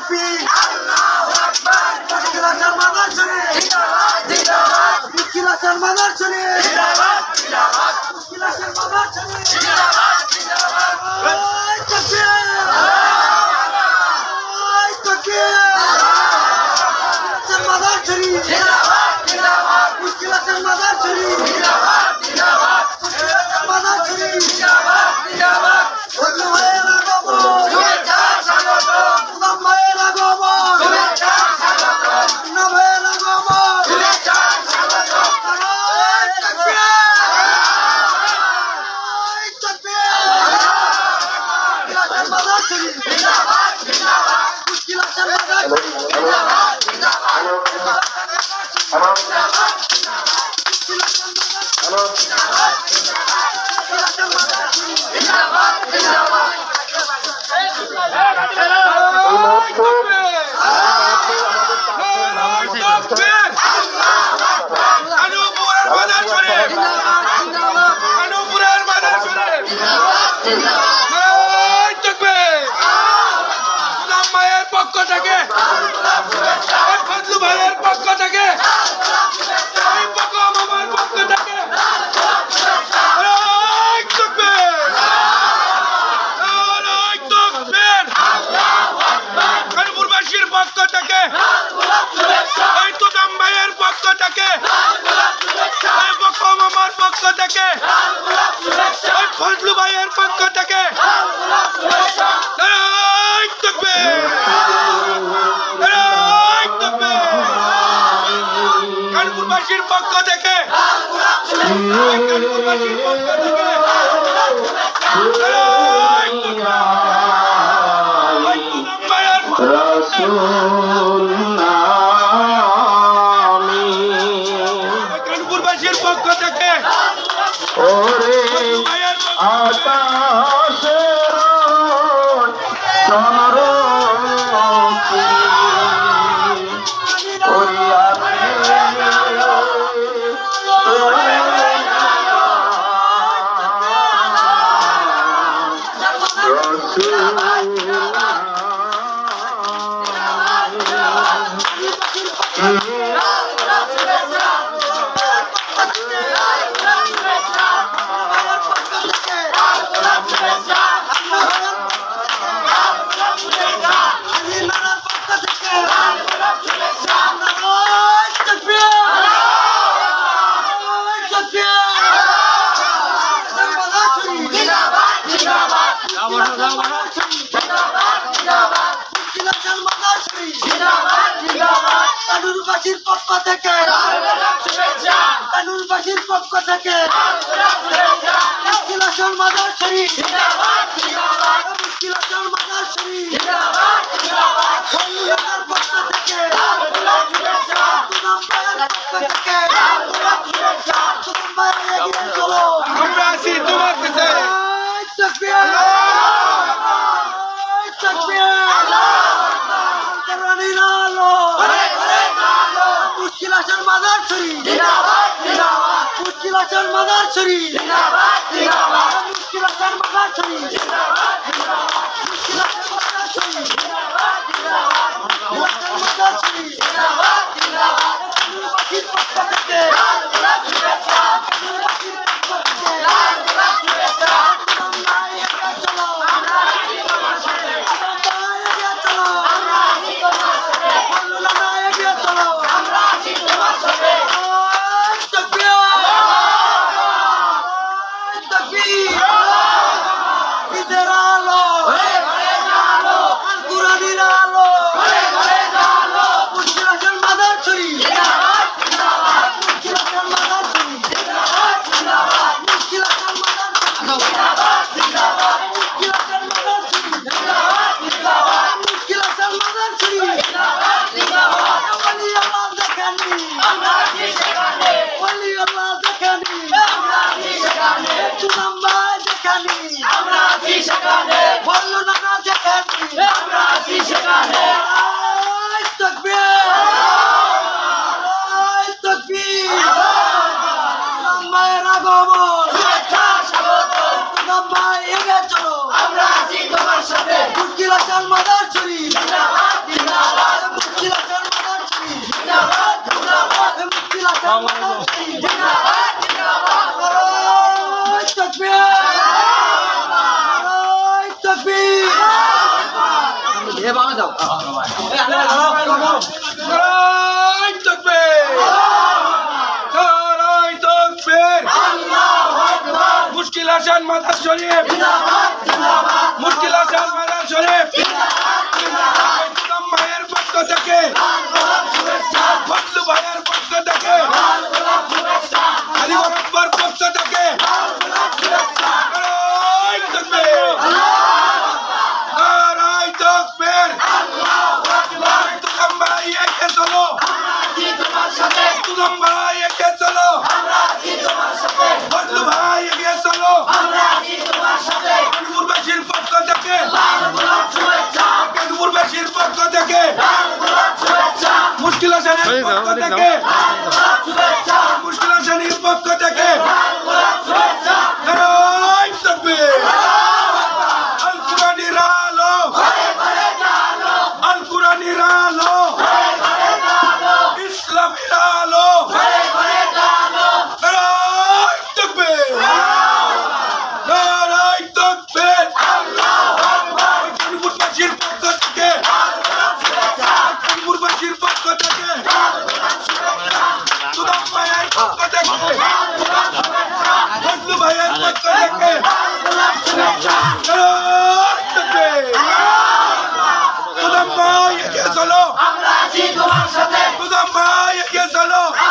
তাকবীর আল্লাহু আকবার মুশকিল আসার মাদার শরীফ জিন্দাবাদ জিন্দাবাদ মুশকিল আসার মাদার শরীফ জিন্দাবাদ জিন্দাবাদ মুশকিল আসার মাদার শরীফ জিন্দাবাদ জিন্দাবাদ ওই তাকবীর ওই তাকবীর আসার মাদার শরীফ জিন্দাবাদ জিন্দাবাদ মুশকিল আসার মাদার শরীফ জিন্দাবাদ জিন্দাবাদ মুশকিল আসার মাদার শরীফ জিন্দাবাদ জিন্দাবাদ বন্ধু ভাইয়েরা আগমন শুভেচ্ছা স্বাগতম উদাম ভাইয়েরা আগমন শুভেচ্ছা স্বাগতম মুন্না ভাইয়েরা আগমন শুভেচ্ছা স্বাগতম ওই তাকবীর ওই তাকবীর মুশকিল আসার মাদার শরীফ জিন্দাবাদ জিন্দাবাদ মুশকিল আসার মাদার শরীফ জিন্দাবাদ জিন্দাবাদ মুশকিল আসার মাদার শরীফ জিন্দাবাদ পক্ষ থেকে ফজলু ভাইয়ের পক্ষ থেকে মামার পক্ষ থেকে কানপুরবাসীর পক্ষ থেকে তুদাম ভাইয়ের পক্ষ থেকে মামার পক্ষ থেকে ফজলু ভাইয়ের পক্ষ থেকে কানপুরবাসীর পক্ষ থেকে কানপুরবাসীর পক্ষ থেকে কানপুরবাসীর পক্ষ থেকে ওরে আকাশের চন্দ্র কানুরবাসীর পক্ষ থেকে কানুরবাসীর পক্ষ থেকে মুশকিল আসার মাদার শরীফ মুশকিল আসার মাদার শরীফ সন্ন্যাসের পক্ষ থেকে তুদাম ভাইয়ের পক্ষ থেকে তুদাম ভাইয়ের এগিয়ে চলো আমরা আছি তোমার কাছে তাকবীর তাকবীর রানীর আলো মুশকিল আসার মাদার শরীফ জিন্দাবাদ জিন্দাবাদ মুশকিল আসার মাদার শরীফ জিন্দাবাদ জিন্দাবাদ মুশকিল আসার মাদার শরীফ জিন্দাবাদ জিন্দাবাদ মুশকিল আসার মাদার শরীফ জিন্দাবাদ জিন্দাবাদ মুশকিল আসার মাদার শরীফ জিন্দাবাদ জিন্দাবাদ কানুরবাসীর পক্ষ থেকে শুভেচ্ছা কানুরবাসীর পক্ষ থেকে শুভেচ্ছা তুদাম ভাই এগিয়ে চলো আমরা আছি তোমার সাথে তুদাম ভাই এগিয়ে চলো আমরা আছি তোমার সাথে বলুন না এগিয়ে চলো আমরা আছি তোমার সাথে তাকবীর তাকবীর ঈদের আলো আলো কুরআনের আলো মুশকিল আসার মাদার শরীফ মুশকিল আসার মাদার শরীফ মুশকিল আসার মাদার মুশকিল আসার মাদার মুশকিল আসার মাদার শরীফ ওলি আল্লাহ দেখানি আমরা আছি সেখানে ওলি আল্লাহ দেখানি আমরা আছি সেখানে তুদাম ভাই দেখানি আমরা আছি সেখানে বললো না দেখানি আমরা আছি সেখানে তাকবীর তাকবীর তুদাম ভাইয়ের আগমন শুভেচ্ছা স্বাগতম তুদাম ভাই এগিয়ে চলো আমরা আছি তোমার সাথে মুশকিল আসার মাদার শরীফ জিন্দাবাদ। এভাবে দাও নারাই তাকবীর নারাই তাকবীর মুশকিল হাসান মাদার শরীফ মুশকিল হাসান মাদার শরীফ ইসলাম ভাইয়ের পক্ষ থেকে ফজলু ভাইয়ের পক্ষ থেকে আলী বরাবর পক্ষ থেকে নারাই তাকবীর নারাই তাকবীর ইসলাম ভাই এগিয়ে চলো ইসলাম ভাই এগিয়ে চলো ফজলু ভাই এগিয়ে চলো নূরবাসীর পক্ষ থেকে নূরবাসীর পক্ষ থেকে মুশকিল হাসানের পক্ষ থেকে মুশকিল হাসানের পক্ষ থেকে